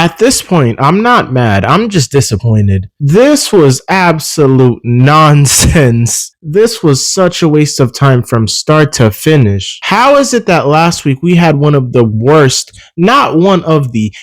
At this point, I'm not mad. I'm just disappointed. This was absolute nonsense. This was such a waste of time from start to finish. How is it that last week we had one of the worst, not one of the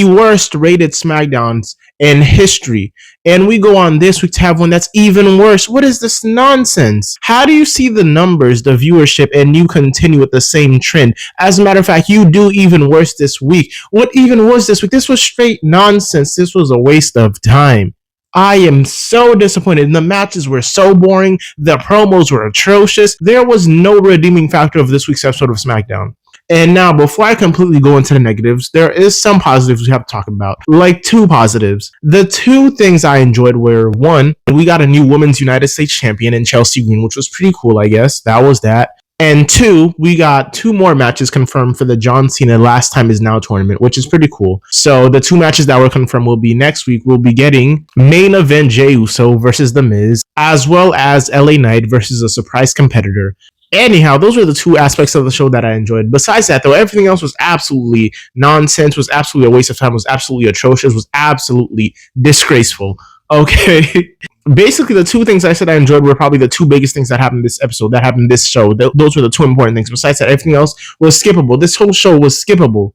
worst rated Smackdowns in history, and we go on this week to have one that's even worse? What is this nonsense? How do you see the numbers, the viewership, and you continue with the same trend? As a matter of fact, you do even worse this week. What even was this week? This was straight nonsense. This was a waste of time. I am so disappointed. The matches were so boring. The promos were atrocious. There was no redeeming factor of this week's episode of SmackDown. And now, before I completely go into the negatives, there is some positives we have to talk about. Like two positives. The two things I enjoyed were, one, we got a new Women's United States Champion in Chelsea Green, which was pretty cool, I guess. That was that. And two, we got two more matches confirmed for the John Cena Last Time Is Now tournament, which is pretty cool. So the two matches that were confirmed will be next week. We'll be getting main event Jey Uso versus The Miz, as well as LA Knight versus a surprise competitor. Anyhow, those were the two aspects of the show that I enjoyed. Besides that, though, everything else was absolutely nonsense, was absolutely a waste of time, was absolutely atrocious, was absolutely disgraceful. Okay. Basically, the two things I said I enjoyed were probably the two biggest things that happened this episode, that happened this show. Those were the two important things. Besides that, everything else was skippable. This whole show was skippable.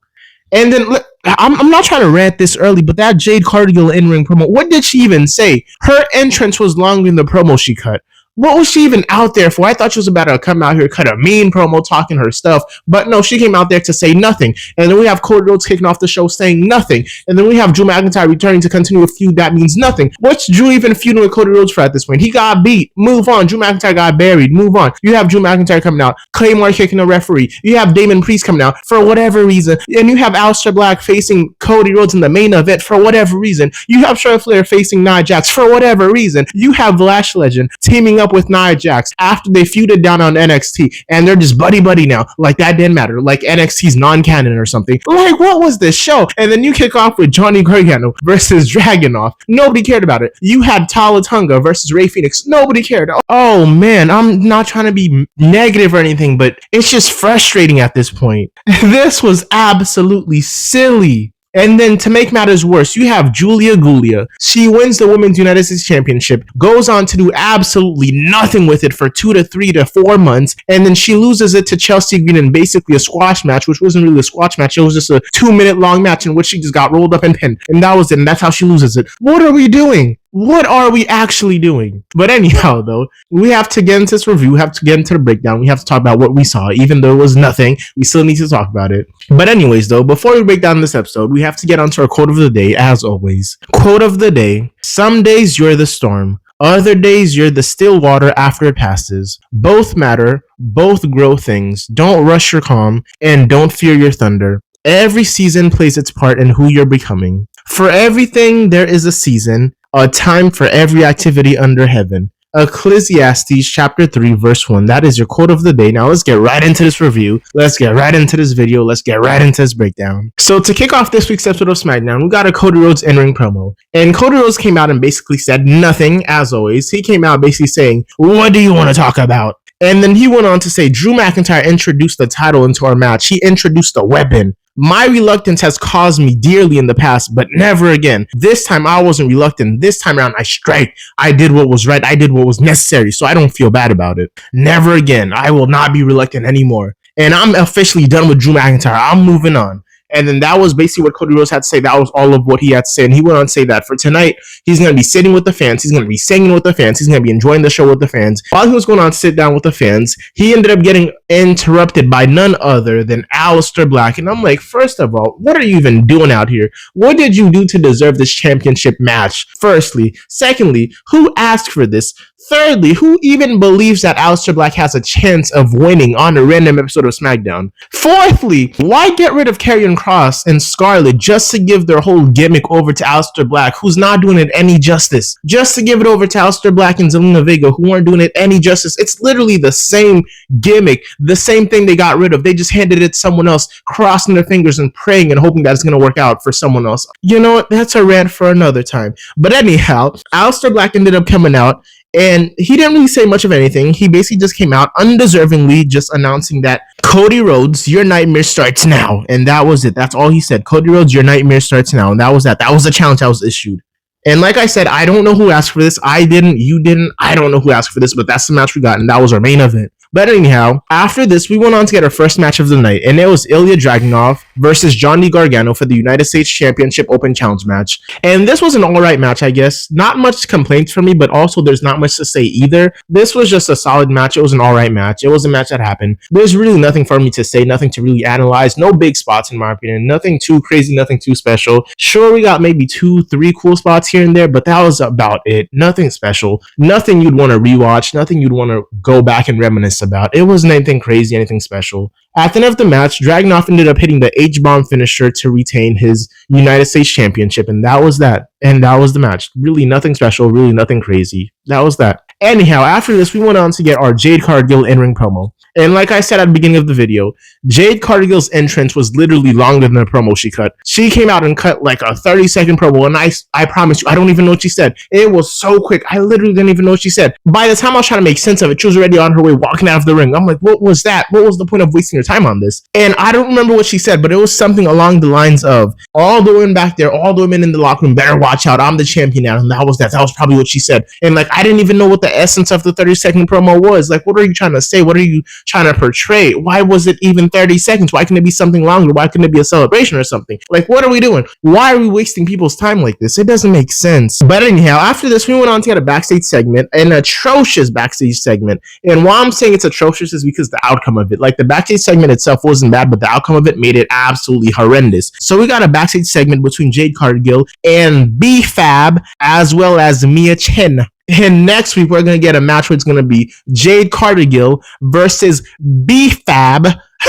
And then, I'm not trying to rant this early, but that Jade Cargill in-ring promo, what did she even say? Her entrance was longer than the promo she cut. What was she even out there for? I thought she was about to come out here, cut a mean promo, talking her stuff. But no, she came out there to say nothing. And then we have Cody Rhodes kicking off the show saying nothing. And then we have Drew McIntyre returning to continue a feud that means nothing. What's Drew even feuding with Cody Rhodes for at this point? He got beat. Move on. Drew McIntyre got buried. Move on. You have Drew McIntyre coming out. Claymore kicking the referee. You have Damon Priest coming out for whatever reason. And you have Aleister Black facing Cody Rhodes in the main event for whatever reason. You have Charlotte Flair facing Nia Jax for whatever reason. You have Lash Legend teaming up with Nia Jax after they feuded down on NXT, and they're just buddy now, like that didn't matter, like NXT's non-canon or something. Like, what was this show? And then you kick off with Johnny Gargano versus Dragunov. Nobody cared about it. You had Tala Tonga versus Rey Fenix. Nobody cared. Oh man, I'm not trying to be negative or anything, but it's just frustrating at this point. This was absolutely silly. And then to make matters worse, you have Julia Gulia. She wins the Women's United States Championship, goes on to do absolutely nothing with it for 2 to 3 to 4 months, and then she loses it to Chelsea Green in basically a squash match, which wasn't really a squash match. It was just a 2-minute long match in which she just got rolled up and pinned. And that was it, and that's how she loses it. What are we doing? What are we actually doing? But anyhow, though, we have to get into this review. We have to get into the breakdown. We have to talk about what we saw. Even though it was nothing, we still need to talk about it. But anyways, though, before we break down this episode, we have to get onto our quote of the day, as always. Quote of the day: some days you're the storm. Other days you're the still water after it passes. Both matter. Both grow things. Don't rush your calm. And don't fear your thunder. Every season plays its part in who you're becoming. For everything, there is a season. A time for every activity under heaven. Ecclesiastes chapter 3 verse 1. That is your quote of the day. Now let's get right into this review. Let's get right into this video. Let's get right into this breakdown. So to kick off this week's episode of SmackDown, we got a Cody Rhodes in-ring promo. And Cody Rhodes came out and basically said nothing, as always. He came out basically saying, "What do you want to talk about?" And then he went on to say, Drew McIntyre introduced the title into our match. He introduced a weapon. My reluctance has caused me dearly in the past, but never again. This time I wasn't reluctant. This time around I strike. I did what was right. I did what was necessary, so I don't feel bad about it. Never again. I will not be reluctant anymore. And I'm officially done with Drew McIntyre. I'm moving on. And then that was basically what Cody Rhodes had to say. That was all of what he had to say. And he went on to say that for tonight, he's going to be sitting with the fans. He's going to be singing with the fans. He's going to be enjoying the show with the fans. While he was going on to sit down with the fans, he ended up getting interrupted by none other than Aleister Black. And I'm like, first of all, what are you even doing out here? What did you do to deserve this championship match? Firstly. Secondly, who asked for this? Thirdly, who even believes that Aleister Black has a chance of winning on a random episode of SmackDown? Fourthly, why get rid of Karrion Kross and Scarlett just to give their whole gimmick over to Aleister Black, who's not doing it any justice? Just to give it over to Aleister Black and Zelina Vega, who aren't doing it any justice. It's literally the same gimmick, the same thing they got rid of. They just handed it to someone else, crossing their fingers and praying and hoping that it's going to work out for someone else. You know what? That's a rant for another time. But anyhow, Aleister Black ended up coming out And he didn't really say much of anything. He basically just came out undeservingly just announcing that Cody Rhodes, your nightmare starts now. And that was it. That's all he said. Cody Rhodes, your nightmare starts now. And that was that. That was the challenge that was issued. And like I said, I don't know who asked for this. I didn't. You didn't. I don't know who asked for this, but that's the match we got. And that was our main event. But anyhow, after this, we went on to get our first match of the night, and it was Ilya Dragunov versus Johnny Gargano for the United States Championship Open Challenge match. And this was an alright match, I guess. Not much complaints from me, but also there's not much to say either. This was just a solid match. It was an alright match. It was a match that happened. There's really nothing for me to say, nothing to really analyze. No big spots, in my opinion. Nothing too crazy, nothing too special. Sure, we got maybe 2-3 cool spots here and there, but that was about it. Nothing special. Nothing you'd want to rewatch. Nothing you'd want to go back and reminisce about. It wasn't anything crazy, anything special. At the end of the match, Dragunov ended up hitting the H-bomb finisher to retain his United States Championship, and that was that. And that was the match. Really nothing special, really nothing crazy. That was that. Anyhow, after this, we went on to get our Jade Cargill in-ring promo. And like I said at the beginning of the video, Jade Cargill's entrance was literally longer than the promo she cut. She came out and cut like a 30-second promo, and I promise you, I don't even know what she said. It was so quick. I literally didn't even know what she said. By the time I was trying to make sense of it, she was already on her way walking out of the ring. I'm like, what was that? What was the point of wasting your time on this? And I don't remember what she said, but it was something along the lines of, all the women back there, all the women in the locker room, better watch out. I'm the champion now. And that was that. That was probably what she said. And like, I didn't even know what the essence of the 30-second promo was. Like, what are you trying to say? What are you trying to portray? Why was it even 30 seconds? Why couldn't it be something longer? Why couldn't it be a celebration or something? Like, what are we doing? Why are we wasting people's time like this? It doesn't make sense. But anyhow, after this, we went on to get a backstage segment, an atrocious backstage segment. And why I'm saying it's atrocious is because the outcome of it. Like, the backstage segment itself wasn't bad, but the outcome of it made it absolutely horrendous. So we got a backstage segment between Jade Cargill and B-Fab, as well as Mia Chen. And next week, we're going to get a match where it's going to be Jade Cargill versus B-Fab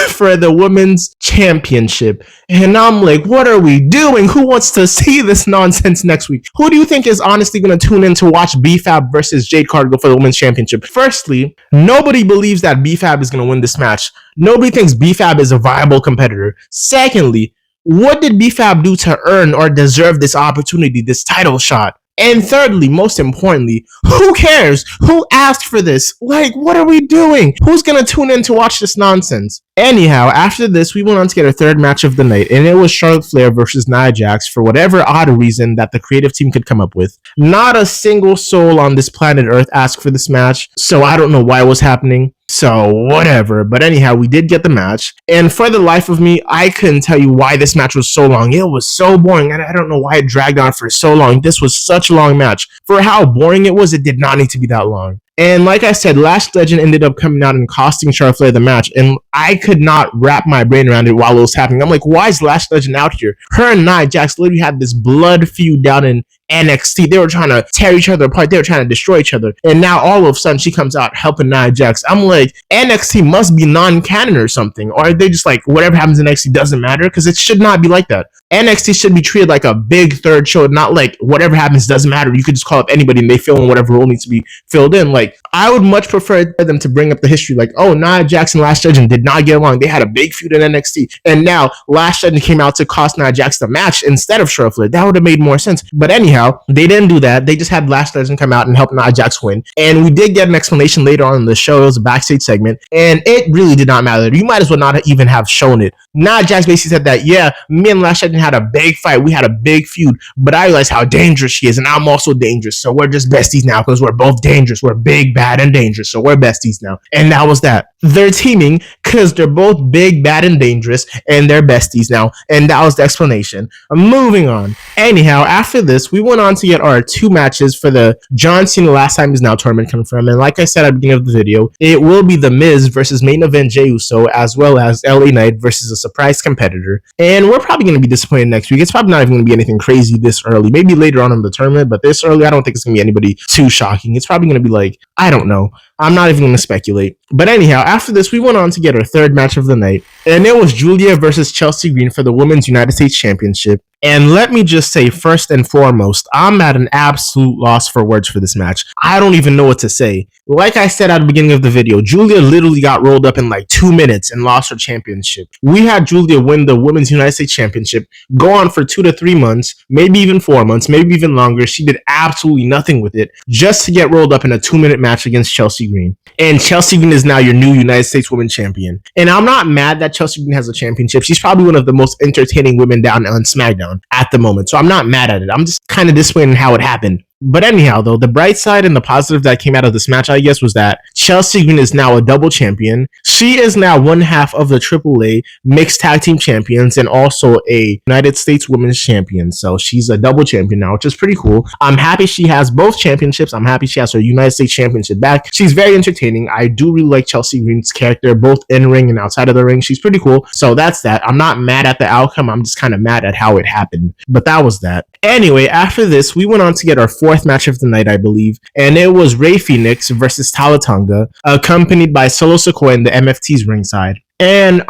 for the women's championship. And I'm like, what are we doing? Who wants to see this nonsense next week? Who do you think is honestly going to tune in to watch B-Fab versus Jade Cargill for the women's championship? Firstly, nobody believes that B-Fab is going to win this match. Nobody thinks B-Fab is a viable competitor. Secondly, what did B-Fab do to earn or deserve this opportunity, this title shot? And thirdly, most importantly, who cares? Who asked for this? Like, what are we doing? Who's gonna tune in to watch this nonsense? Anyhow, after this, we went on to get our third match of the night, and it was Charlotte Flair versus Nia Jax for whatever odd reason that the creative team could come up with. Not a single soul on this planet Earth asked for this match, so I don't know why it was happening. So, whatever. But anyhow, we did get the match. And for the life of me, I couldn't tell you why this match was so long. It was so boring, and I don't know why it dragged on for so long. This was such a long match. For how boring it was, it did not need to be that long. And like I said, Lash Legend ended up coming out and costing Charlotte Flair the match, and I could not wrap my brain around it while it was happening. I'm like, why is Lash Legend out here? Her and Nia Jax literally had this blood feud down in NXT. They were trying to tear each other apart. They were trying to destroy each other. And now all of a sudden she comes out helping Nia Jax. I'm like, NXT must be non-canon or something. Or are they just like, whatever happens in NXT doesn't matter? Because it should not be like that. NXT should be treated like a big third show, not like whatever happens doesn't matter. You could just call up anybody and they fill in whatever role needs to be filled in. Like, I would much prefer them to bring up the history. Like, oh, Nia Jax and Lash Legend did not get along. They had a big feud in NXT. And now Lash Legend came out to cost Nia Jax the match instead of Charlotte Flair. That would have made more sense. But anyhow, they didn't do that. They just had Lash Legend come out and help Nia Jax win. And we did get an explanation later on in the show. It was a backstage segment. And it really did not matter. You might as well not even have shown it. Nia Jax basically said that, yeah, me and Lash Legend had a big fight. We had a big feud. But I realized how dangerous she is. And I'm also dangerous. So we're just besties now because we're both dangerous. We're big, bad, and dangerous. So we're besties now. And that was that. They're teaming because they're both big, bad, and dangerous. And they're besties now. And that was the explanation. Moving on. Anyhow, after this, we went on to get our two matches for the John Cena Last Time Is Now tournament confirmed. And like I said at the beginning of the video, it will be The Miz versus main event Jey Uso, as well as LA Knight versus a surprise competitor. And we're probably going to be disappointed next week. It's probably not even going to be anything crazy this early. Maybe later on in the tournament, but this early, I don't think it's going to be anybody too shocking. It's probably going to be like, I don't know. I'm not even going to speculate. But anyhow, after this, we went on to get our third match of the night, and it was Julia versus Chelsea Green for the Women's United States Championship. And let me just say, first and foremost, I'm at an absolute loss for words for this match. I don't even know what to say. Like I said at the beginning of the video, Julia literally got rolled up in like 2 minutes and lost her championship. We had Julia win the Women's United States Championship, go on for 2 to 3 months, maybe even 4 months, maybe even longer. She did absolutely nothing with it just to get rolled up in a 2-minute match against Chelsea Green. And Chelsea Green is now your new United States Women's Champion. And I'm not mad that Chelsea Green has a championship. She's probably one of the most entertaining women down on Smackdown at the moment. So I'm not mad at it. I'm just kind of disappointed in how it happened. But anyhow, though, the bright side and the positive that came out of this match, I guess, was that Chelsea Green is now a double champion. She is now one half of the AAA Mixed Tag Team Champions and also a United States Women's Champion. So she's a double champion now, which is pretty cool. I'm happy she has both championships. I'm happy she has her United States Championship back. She's very entertaining. I do really like Chelsea Green's character, both in ring and outside of the ring. She's pretty cool. So that's that. I'm not mad at the outcome. I'm just kind of mad at how it happened. But that was that. Anyway, after this, we went on to get our fourth match of the night, I believe, and it was Rey Fenix versus Tala Tonga, accompanied by Solo Sikoa and the MFT's ringside. And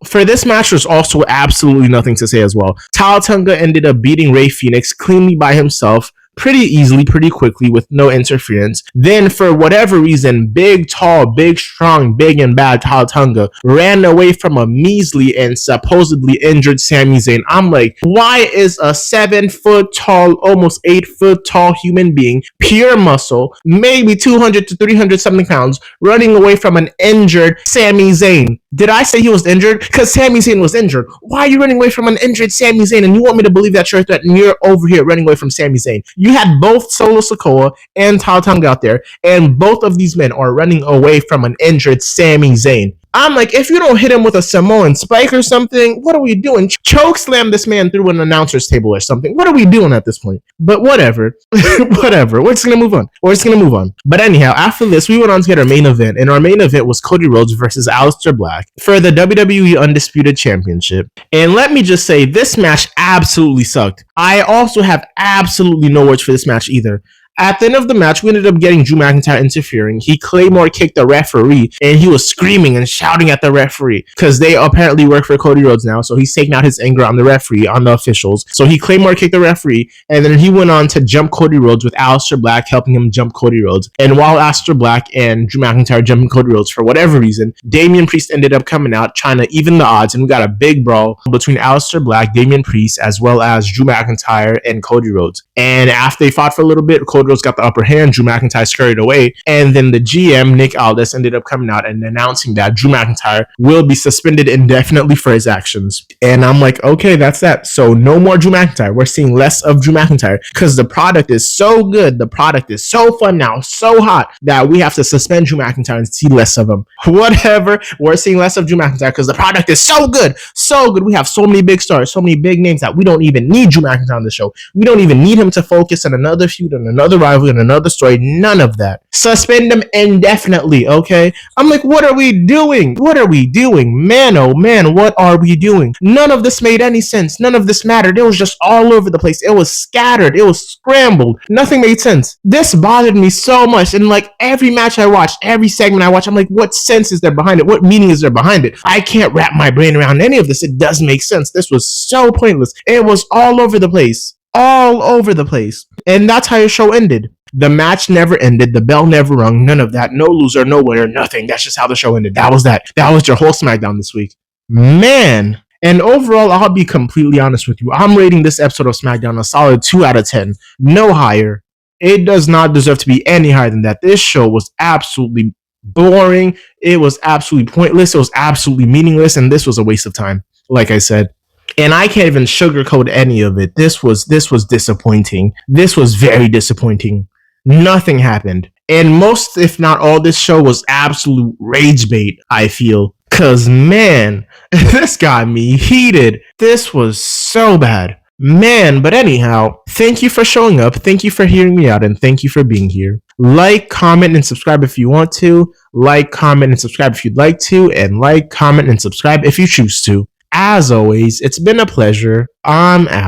for this match, there's also absolutely nothing to say as well. Tala Tonga ended up beating Rey Fenix cleanly by himself, pretty easily, pretty quickly, with no interference. Then, for whatever reason, big, tall, big, strong, big, and bad Tala Tonga ran away from a measly and supposedly injured Sami Zayn. I'm like, why is a 7-foot tall, almost 8-foot tall human being, pure muscle, maybe 200 to 300 something pounds, running away from an injured Sami Zayn? Did I say he was injured? Because Sami Zayn was injured. Why are you running away from an injured Sami Zayn? And you want me to believe that you're a threat and you're over here running away from Sami Zayn? You had both Solo Sikoa and Tala Tonga out there, and both of these men are running away from an injured Sami Zayn. I'm like, if you don't hit him with a Samoan spike or something, what are we doing? Choke slam this man through an announcer's table or something. What are we doing at this point? But whatever. Whatever. We're just going to move on. But anyhow, after this, we went on to get our main event. And our main event was Cody Rhodes versus Aleister Black for the WWE Undisputed Championship. And let me just say, this match absolutely sucked. I also have absolutely no words for this match either. At the end of the match, we ended up getting Drew McIntyre interfering. He Claymore kicked the referee, and he was screaming and shouting at the referee because they apparently work for Cody Rhodes now, so he's taking out his anger on the referee, on the officials. So he Claymore kicked the referee, and then he went on to jump Cody Rhodes with Aleister Black helping him jump Cody Rhodes. And while Aleister Black and Drew McIntyre jumping Cody Rhodes, for whatever reason, Damian Priest ended up coming out trying to even the odds, and we got a big brawl between Aleister Black, Damian Priest, as well as Drew McIntyre and Cody Rhodes. And after they fought for a little bit, Cody Rhodes got the upper hand, Drew McIntyre scurried away, and then the GM, Nick Aldis, ended up coming out and announcing that Drew McIntyre will be suspended indefinitely for his actions. And I'm like, okay, that's that. So no more Drew McIntyre. We're seeing less of Drew McIntyre because the product is so good, the product is so fun now, so hot, that we have to suspend Drew McIntyre and see less of him. Whatever, we're seeing less of Drew McIntyre because the product is so good, so good. We have so many big stars, so many big names that we don't even need Drew McIntyre on the show. We don't even need him to focus on another feud and another rivalry and another story. None of that. Suspend him indefinitely, okay? I'm like, what are we doing? What are we doing? Man, oh man, what are we doing? None of this made any sense. None of this mattered. It was just all over the place. It was scattered. It was scrambled. Nothing made sense. This bothered me so much. And like every match I watched, every segment I watched, I'm like, what sense is there behind it? What meaning is there behind it? I can't wrap my brain around any of this. It doesn't make sense. This was so pointless. It was all over the place. All over the place. And that's how your show ended. The match never ended. The bell never rung. None of that. No loser, no winner, nothing. That's just how the show ended. That was that. That was your whole SmackDown this week. Man. And overall, I'll be completely honest with you. I'm rating this episode of SmackDown a solid 2 out of 10. No higher. It does not deserve to be any higher than that. This show was absolutely boring. It was absolutely pointless. It was absolutely meaningless. And this was a waste of time, like I said. And I can't even sugarcoat any of it. This was disappointing. This was very disappointing. Nothing happened. And most, if not all, this show was absolute rage bait, I feel. Cause man, this got me heated. This was so bad. Man, but anyhow, thank you for showing up. Thank you for hearing me out. And thank you for being here. Like, comment, and subscribe if you want to. Like, comment, and subscribe if you'd like to. And like, comment, and subscribe if you choose to. As always, it's been a pleasure. I'm out.